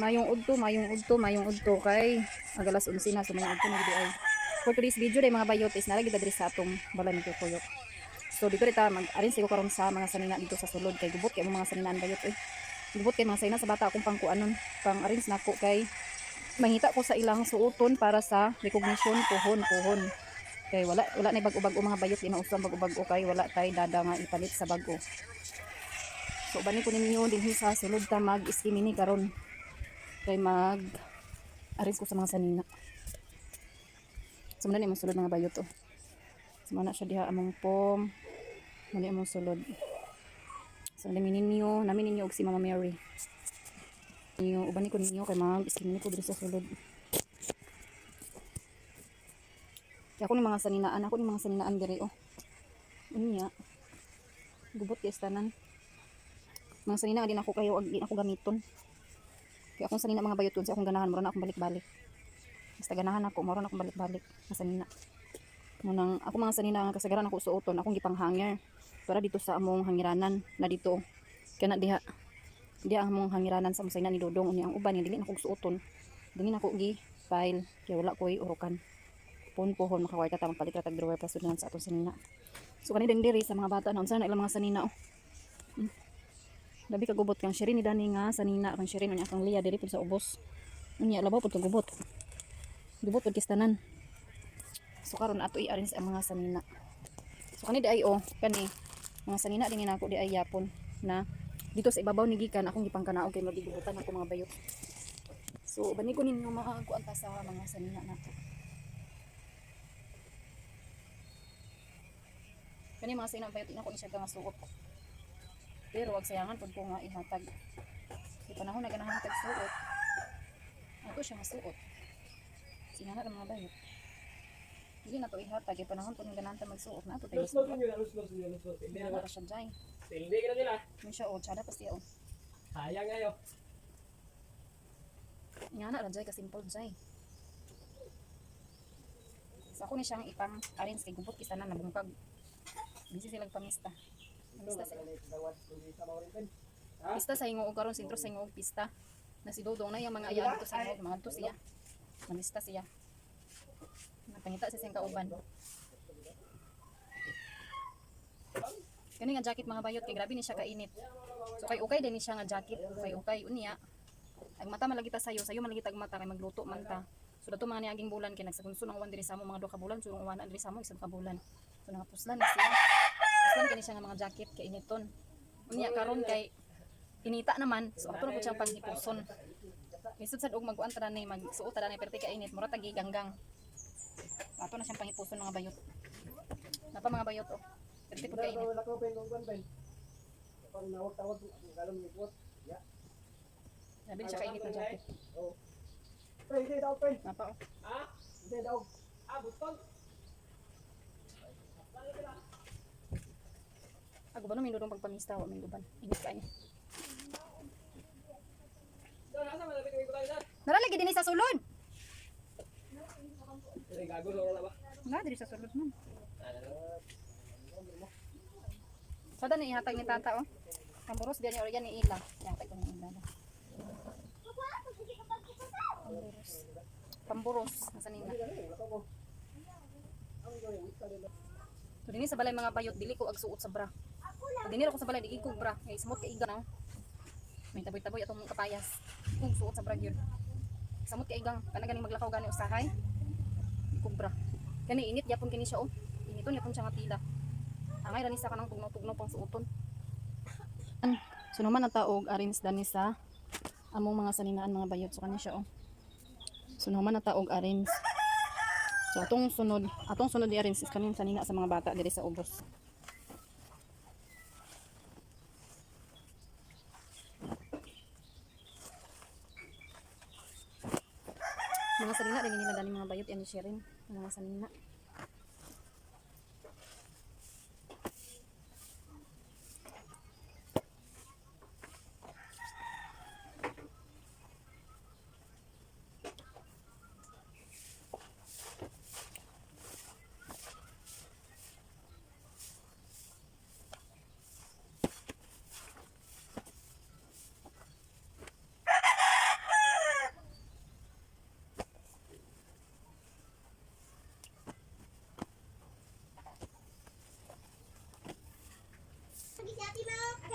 mayong udto kay agalas 11 na so mayong udto na gid ay. For today's video day mga bayot is nara gid diri sa atong balay ni Kuyok. So dito rita mag-arrange ko karon sa mga sanina dito sa sulod kay gubot kay mga saninaan bayot eh. Gubot kay mga sanina sa bata akong pangkuanon, pang-arrange nako kay mangita ko sa ilang suoton para sa recognition puhon. Kay wala na bag-o mga bayot di na usang bag-o kay wala tay dada nga ipalit sa bag-o. So bani ko ninyo dinhi sa sulod ta mag-iskimini karon. Kay mag-arrange ko sa mga sanina. So muna ni mong sulod mga bayot oh. So muna siya diha among pom. Muna among sulod. So namin ninyo og si Mama Mary. Ninyo ubani ko ninyo kay mag-iskimini ko diri sa sulod. Kaya ako ni mga saninaan diri oh. Unya. Gubot kay tanan. Mga sanina din ako kayo din ako gamiton. Kaya akong sanina mga bayot sa akong ganahan mura na akong balik-balik. Basta ganahan ako mura na akong balik-balik na sanina. Munang ako mga sanina nga kasagaran ako suoton akong gipanghanger para dito sa among hangiranan na dito. Kana diha among hangiranan sa musayna ni Dodong uni ang uban dili na ko suoton. Dili na ko gi file kay wala koy urukan. Pohon makawarta ta magpalit ra tag drawer pasud sa atong sanina. So kani diri sa mga bata na unsa na ilang mga sanina oh. Labi ka gubot kang Shirin ni Dani nga sanina kang Shirin unya kang Lia diri pud sa ubos. Unya labaw pud gubot. Gubot pud kistanan. So karon ato i-arrange ang mga sanina. So kani di ay oh, kani mga sanina dinhi nako di ay yapon na dito sa ibabaw ni gikan akong gipangkanaog kay mabigubutan ako mga bayot. So bani ko ninyo maaguan ta sa mga sanina nato. Kani mga sanina bayot ina ko ni siya nga suot. Pero wag sayangan pud ko nga ihatag. Di panahon na ganahan tag suot. Ato siya masuot. Sinana mga bayot. Hindi na to ihatag kay panahon pud ganahan ta magsuot na ato tayo. Lusot. Hindi na siya dai. Hindi ka na nila. May siya o tsada pa siya o. Sayang ngayon. Nga na ranjay ka simple jay. So ako ni siyang ipang-arrange kay gubot kisanan na bungkag. Busy silang pamista. Pista sa ingo karon sentro sa ingo pista. Na si Dodong na yung mga ayan dito sa ingo, mga to siya. Manista siya. Napangita sa siyang kauban. Kani nga jacket mga bayot kay grabe ni siya kainit. So kay okay din ni siya nga jacket, kay okay unya. Ang mata malagita sayo malagita ang mata kay magluto man ta. So dato mga niaging bulan kay nagsagunso ng uwan diri sa mo mga 2 ka bulan, so uwan diri sa mo isang ka bulan. So nangapuslan na siya. Puslan kini siya nga mga jacket kay initon. Unya karon kay inita naman, so ato na pud siyang paghipuson. Lisod sad og magkuan ta ni magsuot ta ni perti ka init, mura tagi ganggang. Ato na siyang panghipuson mga bayot. Napa mga bayot oh. Perti pud ka init. Sabi siya kainit ng jacket. Napa oh. Ako ba no minudong pagpamista wa minuban. Init ka niya. Naralagi din sa sulod. Nga diri sa sulod man. Sada ni ihatag ni tata oh. Pamburos diyan ni organ ni ila. Yang tay ko ni ila. Pamburos nasa nina. So dinhi sa balay mga bayot dili ko agsuot sa bra. Dinhi ako sa balay di ko bra, kay smooth kay iga na. May taboy-taboy atong kapayas. Kung suot sa bra gyud. Samot kay igang kana ganing maglakaw gani usahay. Di ko bra. Kani init yapon kini siya oh. Initon yapon siya nga tila. Angay rani sa kanang tugnaw-tugnaw pang suoton. So naman nataog arrange dani sa among mga saninaan mga bayot so kani siya oh. So naman nataog arrange. So atong sunod i-arrange is kaning sanina sa mga bata diri sa ubos. Mga sanina din nila dali mga bayot yan ni Shirin, mga sanina.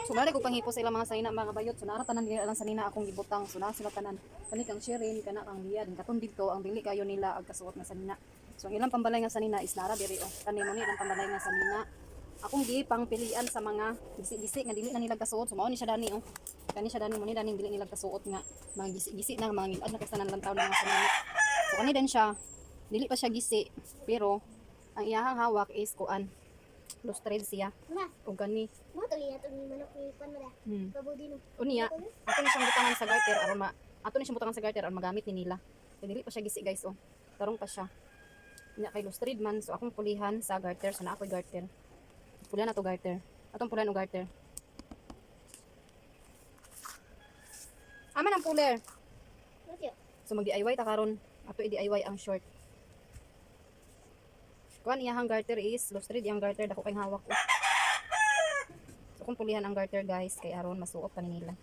So nari ko panghipo sa ilang mga sanina mga bayot. So nara tanan nila lang sanina akong gibutang. So nara sila tanan. Kani kang Shirin, kana kang Lian. Katon dito ang dili kayo nila ag kasuot nga sanina. So ang ilang pambalay nga sanina is nara diri oh. Kani mo ni ilang pambalay nga sanina. Akong gipang pilian sa mga gisi-gisi nga dili na nila kasuot. So mao ni siya dani oh. Kani siya dani mo ni dani dili nila kasuot nga mga gisi-gisi na mga ngilad na kasanan lang taon nga sanina. So kani din siya. Dili pa siya gisi pero ang iyahang hawak is kuan. Lustrade siya. Wala. O gani. Mo to ni manok ni pan mo da. Pabudi no. Unya, ato ni siyang butangan sa garter aron ato ni siyang butangan sa garter aron magamit ni nila. Kaya dili pa siya gisi guys oh. Tarong pa siya. Unya kay lustrade man so akong pulihan sa garter so na ako'y garter. Pulihan na to garter. Atong pulihan o garter. Aman ang puler. Mati. So mag-DIY ta karon. Ato i-DIY ang short. Kuan iyahang garter is lustrade iyang garter dako kay hawak ko. So kung pulihan ang garter guys kay aron masuot pa ni nila.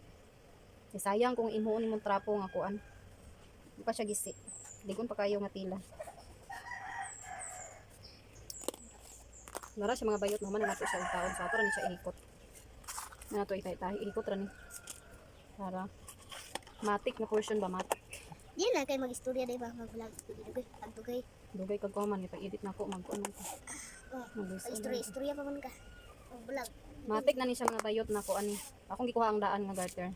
Kay sayang kung imuon nimong trapo nga kuan. Di pa siya gisi. Digon pa kayo nga tila. Nara siya mga bayot naman na nato siya ang taon. So ato ra ni siya ihikot. Na nato itay-tay ihikot ra ni. Para matik na portion ba matik. Di na kay mag-istorya dai ba mag-vlog. Dugay, agdugay. Dugay kag kuman ipag-edit nako mag-kuan man ko. Oh, Mag-voice over. istorya pa man ka. Mag-vlog. Matik na ni siya mga bayot na kuan ni. Akong gikuha ang daan nga garter.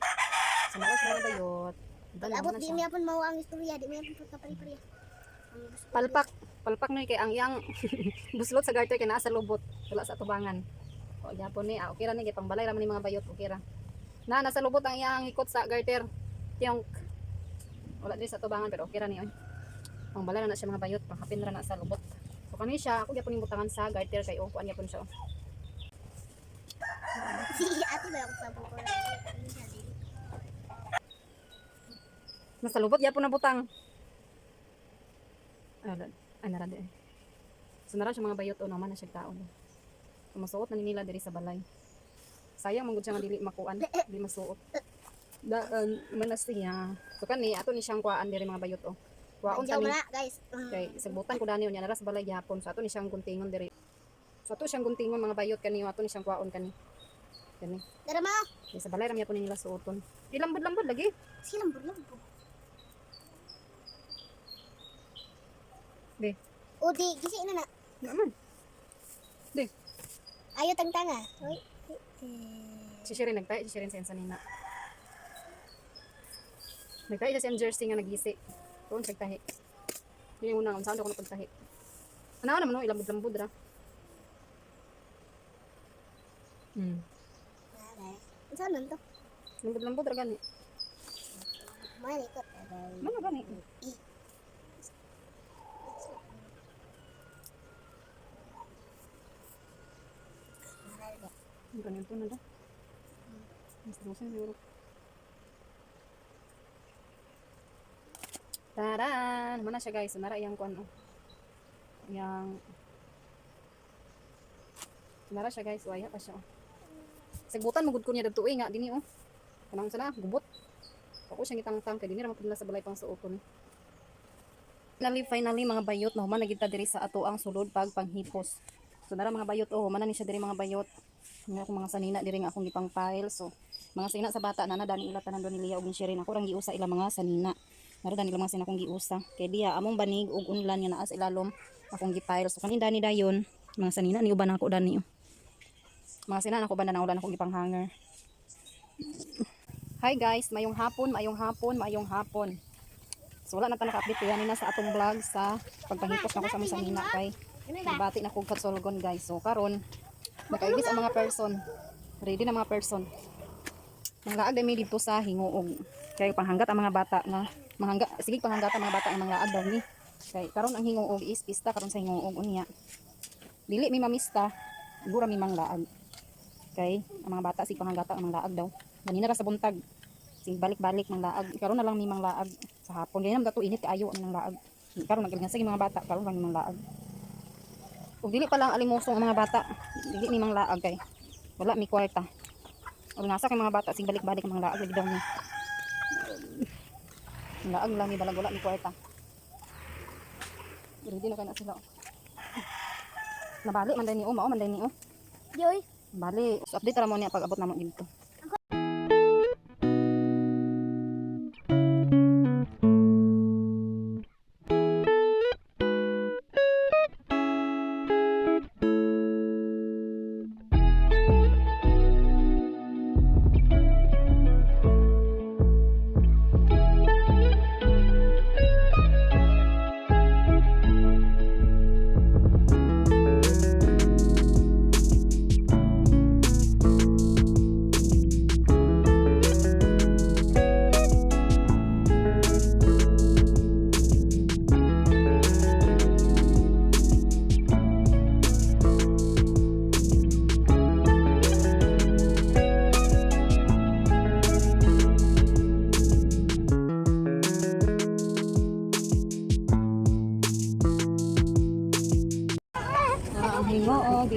So nara siya mga bayot. Dala Abot na di siya. mi apon mao ang istorya, di mi apon pagkapari-pari. Palpak na kay ang iyang buslot sa garter kay naa sa lubot wala sa tubangan. O gyapon ni okay ra ni kay pangbalay ra man ni mga bayot okay ra. Na nasa lubot ang iyang hikot sa garter. Tiyong wala din sa tubangan pero okay ra ni oy. Pangbalay ra na siya mga bayot panghapin ra na sa lubot. So kani siya ako gyapon ning butangan sa garter kay oh kuan gyapon siya. Oh. Si ate ba ako sa buko. Nasa lubot gyapon na butang. Ay narade. So nara siya mga bayot o naman na siya taon. So masuot na ni nila diri sa balay. Sayang man gud siya nga dili makuan, dili masuot. Manas niya. So kani ato ni siyang kuan diri mga bayot o. Kuwaon Jaw kami. na guys. Kay sagbutan ko dani unya nara sa balay gyapon. So ato ni siyang guntingon diri. So ato siyang guntingon mga bayot kani ato ni siyang kuwaon kani. Kani. Dara mo. Kay sa balay ra po nila suoton. Dilambod-lambod lagi. Silang burlog. Be. O di gisi na na. Naman. Di. Ayo tangtanga. Oy. Si Shirin nagtahi, si Shirin sa sanina. Nagtahi siya sa jersey nga nagisi. Doon siya nagtahi. Yun yung unang, saan ako napagtahi. Ano naman no, ilambod-lambod ra. Saan man to? Lambod-lambod ra gani. Malikot. Ano gani? Ang ganito na daw. Mas lusin siguro. Taran! Mana siya guys. Nara iyang kuan oh. Yang nara siya guys. Waya pa siya oh. Sagbutan magud ko niya dagto nga dini oh. Kanang sana gubot. Ako siyang itangtang kay dini ra mapadala sa balay pang suoton. Finally mga bayot na human nagita diri sa ato ang sulod pag panghipos. So nara mga bayot oh, human na ni siya diri mga bayot. Nga akong mga sanina diri nga akong gipang file. So mga sanina sa bata na dani ila tanan do ni Lia ug ni Shirin. Ako rang giusa ila mga sanina. Nara dani mga sanina akong giusa. Kay diya among banig ug unlan nga naa sa ilalom akong gipile. So kanin dani dayon mga sanina ni uban ako dani oh. Mga sanina ako banda na ulan akong gipang hanger. Hi guys, mayong hapon. So wala na ta naka-update yan na sa atong vlog sa pagpahipos na ko sa mga sanina kay nabati na kog katsulgon guys. So karon nakaigis ang mga person. Ready na mga person. Nanglaag dami dito sa hinguog. Kay panghanggat ang mga bata na sige panghanggat ang mga bata ang mga laag daw ni. Kay karon ang hinguog is pista karon sa hinguog unya. Dili mi mamista, gura mi manglaag. Kay ang mga bata sig panghanggat ang mga laag daw. Ganina ra sa buntag. Sig balik-balik ng laag. Karon na lang mi manglaag sa hapon. Ganyan dato init kaayo ang laag. Karon naglingan sige mga bata karon lang mi manglaag. Ug dili pa lang alimusong ang mga bata. Dili ni manglaag kay wala mi kwarta. Ug nasa kay mga bata sig balik-balik ang mga laag lagi daw ni. Laag lang mi balag wala mi kwarta. Ready na kay na sila. Nabali man day ni o, mao man day ni o. Joy. Bali, so update ra mo niya pag abot namo dito.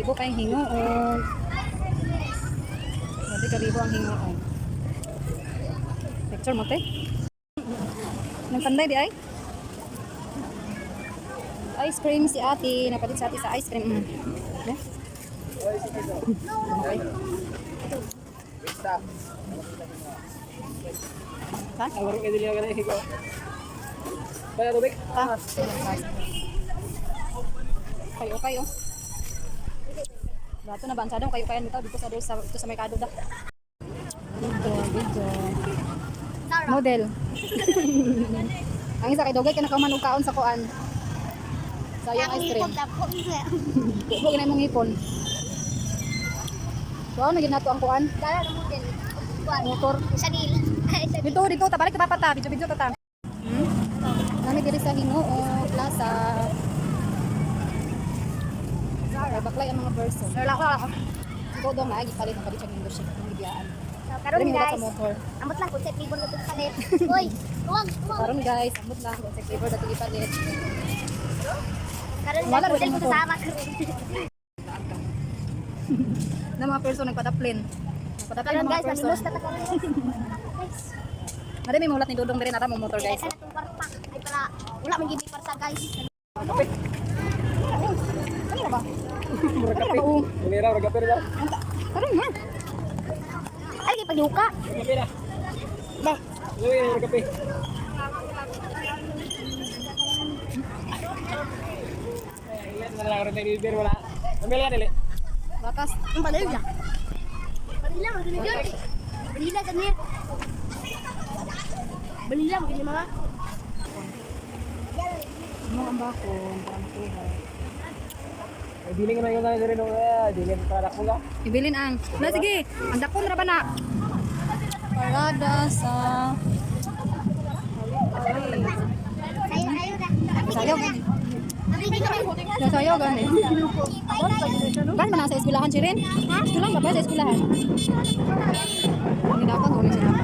kalibo kayong hingoon. Grabe kalibo ang hingoon. Picture mo, te? Nang panday di ay? Ice cream si ate. Napalit sa ate sa ice cream. Okay. Ha? Ang warung edil yung ganun higo. Kaya tubig? Ha? Kayo, kayo. Dato na bansada kayo kayan dito dito sa merkado da. Dito. Model. Ang isa kay dogay kay nakauman og kaon sa kuan. Sayang ice cream. Huwag na mong ipon. So, ano ginato ang kuan? Dala ng model. Motor. Sa nila. Dito, tabalik ka papata. Video tata. Nami diri sa Hinoo Plaza. Zara, baklay ang mga person. Wala ko. Ikaw daw maagi palit ang palit sa membership ng bibiyaan. Karon Dali guys. sa motor. Amot lang kung set table na ito palit. Uy, tuwag. Karon guys, amot lang kung sa favor dati ipalit. Karon Wala guys, model rin ko motor. sa sama karon. Na mga person nagpadaplin. Nagpadaplin Karon ang mga guys, person. nalimos na ta karon. Guys. Nari may mulat ni Dudong diri nara mo motor guys. Kaya itong kwarta. Ay para wala man gid para sa guys. Kape. Ano ba? Murag kape. Umira, murag kape rin. Karon na. Ay kay pagluka. Kape na. Deh. Luwi na murag kape. Ilan na lang rin tayo bibir, wala. Mamili ka nili. Bakas. Ang balila. Balila man gid yun. Balila kanir. Balila man gid mga. Mo ang bakon para makuha. Ay, diling ka na yung tayo rin. Diling ka na kula. Ibilin ang. Na sige, ang dakon ra ba na? Parada sa Sayo na. Sayaw gani. Mabili ka na. Sayaw gani. Kan man sa eskwelahan si Rin? Eskwelahan ka ba sa eskwelahan? Hindi dapat ulit sila.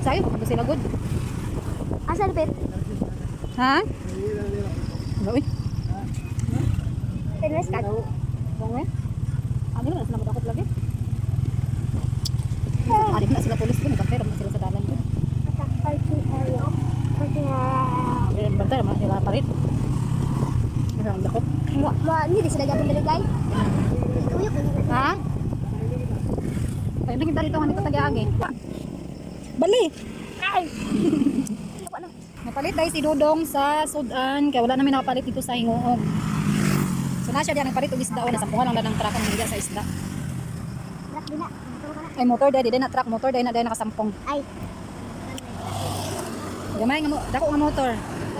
Sayo, gusto sila good. Asa lupit? Ha? Gawin. Tenes ka. Gawin. Ano na sila madakot lagi? Adik na sila pulis ko, nagkakero na sila sa dalan ko. Bantay naman sila parit. Ang dakot. Hindi sila gabon dali guys. Ha? Ay, kita dito nga dito tagiagi. Bali. Ay. Napalit dahil si Dodong sa Sudan kaya wala namin nakapalit dito sa Hingoog. So na siya diyan nagpalit og isda o nasampuhan lang ng truck ang nilya sa isda. Truck din na. Motor ka na. Ay motor dahil di na truck, motor dahil na nakasampong. Ay. Gamay nga dako nga motor.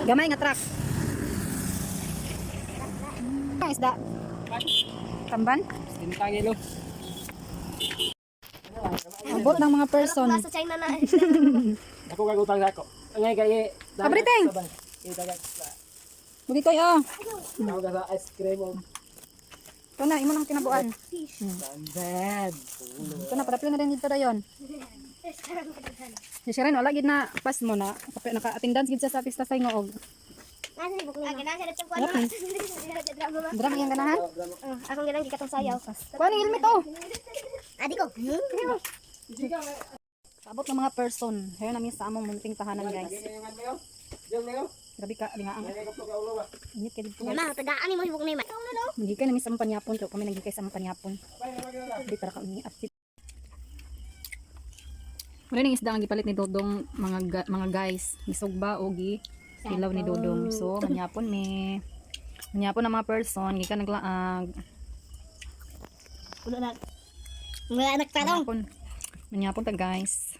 Gamay nga truck. Ang isda. Tamban. Tintang ilo. Abot ng mga person. Nasa China na. Ako kagutang ako. Ngay kay Everything. Kita ka. Budi toy oh. Tawag ka sa ice cream o Ito na imo nang tinabuan. sunset. Ito na para na rin dito dayon. Si Sharon wala gid na pas mo na naka-attendance gid sa pista sa Hingoog. Nasa ni bukli. Aga nasa sa kuan. Okay. Drama ma. Drama yang ganahan. Akong ganang gikatong sayaw. Kuha ni helmet oh. Adi ko. Abot ng mga person. Hayo namin sa among munting tahanan guys. Grabe ka lingaang. Init ka dito. Mama, tagaan ni mo ibuk ni ma. Nagikay namin sa among panyapon to. Kami nagikay sa among panyapon. Di para kami apit. Wala ning isda ang gipalit ni Dodong mga guys. Gisugba o gi ilaw ni Dodong. So manyapon me. Manyapon ng mga person gikan naglaag. Ulo na. Mga anak talong. Manyapon ta guys.